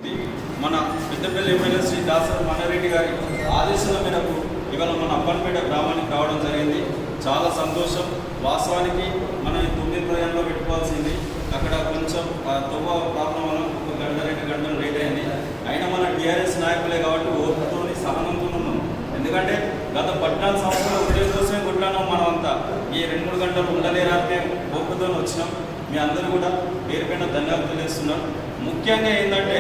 మన పెద్దపల్లి ఎమ్మెల్యే శ్రీ దాసరి మన్నారెడ్డి గారి ఆదేశాల మేరకు ఇవాళ మన అప్పన్పేట గ్రామానికి రావడం జరిగింది. చాలా సంతోషం. వాస్తవానికి మనం 9 ప్రయాణంలో పెట్టుకోవాల్సింది, అక్కడ కొంచెం తొవ్వ ప్రాబ్లం వల్ల ఒక గంట 2 గంటలు లేట్ అయింది. అయినా మన టీఆర్ఎస్ నాయకులే కాబట్టి ఓపికతో సహనంతో ఉన్నాం. ఎందుకంటే గత 14 సంవత్సరాలు ఉద్యోగం కోసమే కొట్లాన్నాం. మనం అంతా ఈ 2-3 గంటలు ఉండలేరాకే ఓపికతో వచ్చినాం. మీ అందరూ కూడా పేరు పైన ధన్యవాదాలు తెలియజేస్తున్నాం. ముఖ్యంగా ఏంటంటే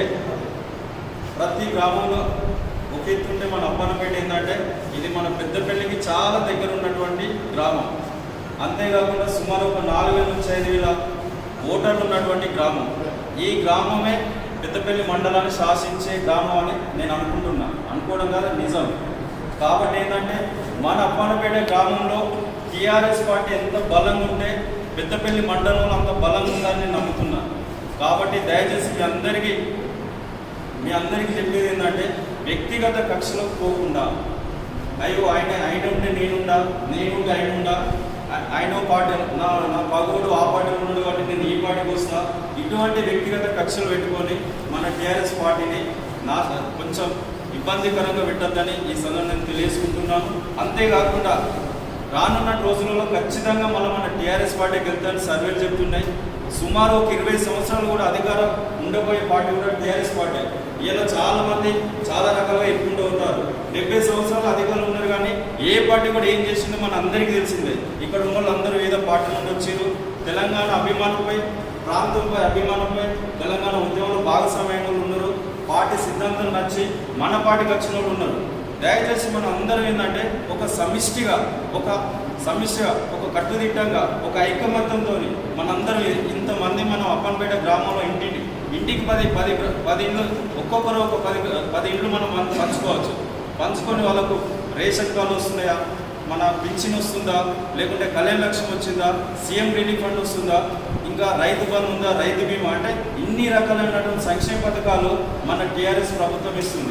ప్రతి గ్రామంలో ఒక ఎత్తుంటే మన అప్పన్నపేట ఏంటంటే ఇది మన పెద్దపల్లికి చాలా దగ్గర ఉన్నటువంటి గ్రామం. అంతేకాకుండా సుమారు ఒక 4,000 నుంచి 5,000 ఓటర్లు ఉన్నటువంటి గ్రామం. ఈ గ్రామమే పెద్దపల్లి మండలాన్ని శాసించే గ్రామం అని నేను అనుకోవడం కాదు, నిజం. కాబట్టి ఏంటంటే మన అప్పన్నపేట గ్రామంలో టీఆర్ఎస్ పార్టీ ఎంత బలంగా ఉంటే పెద్దపల్లి మండలంలో అంత బలంగా ఉందని నేను నమ్ముతున్నా. కాబట్టి దయచేసి మీ అందరికీ చెప్పేది ఏంటంటే వ్యక్తిగత కక్షలకు పోకుండా, అయ్యో ఆయన ఉంటే నేనుండా, నేనుంటే ఆయన పార్టీ నా పగోడు ఆ పార్టీలో ఉన్నాడు కాబట్టి నేను ఈ పార్టీకి వస్తా, ఇటువంటి వ్యక్తిగత కక్షలు పెట్టుకొని మన టీఆర్ఎస్ పార్టీని కొంచెం ఇబ్బందికరంగా పెట్టద్దని ఈ సందర్భంగా నేను తెలియజేసుకుంటున్నాను. అంతేకాకుండా రానున్న రోజులలో ఖచ్చితంగా మన టీఆర్ఎస్ పార్టీకి వెళ్తారని సర్వేలు చెప్తున్నాయి. సుమారు ఒక 20 సంవత్సరాలు కూడా అధికారం ఉండబోయే పార్టీ కూడా టీఆర్ఎస్ పార్టీ. ఇలా చాలామంది చాలా రకాలుగా ఎత్తుకుంటూ ఉంటారు. 70 సంవత్సరాలు అధికారులు ఉన్నారు, కానీ ఏ పార్టీ కూడా ఏం చేసిందో మన అందరికీ తెలిసిందే. ఇక్కడ ఉన్న వాళ్ళందరూ ఏదో పార్టీ నుండి వచ్చారు. తెలంగాణ అభిమానంపై, ప్రాంతంపై అభిమానంపై తెలంగాణ ఉద్యమంలో భాగస్వామ్యంగా ఉన్నారు. పార్టీ సిద్ధాంతం నచ్చి మన పార్టీకి వచ్చిన వాళ్ళు ఉన్నారు. దయచేసి మనం అందరం ఏంటంటే ఒక సమిష్టిగా ఒక కట్టుదిట్టంగా ఒక ఐకమత్యంతో మనందరం ఇంతమంది మనం అప్పన్పేట గ్రామంలో ఇంటికి 10 ఇళ్ళు, ఒక్కొక్కరు ఒక 10 ఇళ్ళు మనం పంచుకొని వాళ్ళకు రేషన్ కార్డు వస్తున్నాయా, మన పింఛన్ వస్తుందా, లేకుంటే కళ్యాణ లక్ష్యం వచ్చిందా, సీఎం రిలీఫ్ ఫండ్ వస్తుందా, ఇంకా రైతు బంధు ఉందా, రైతు బీమా, అంటే ఇన్ని రకాలైనటువంటి సంక్షేమ పథకాలు మన టీఆర్ఎస్ ప్రభుత్వం ఇస్తుంది.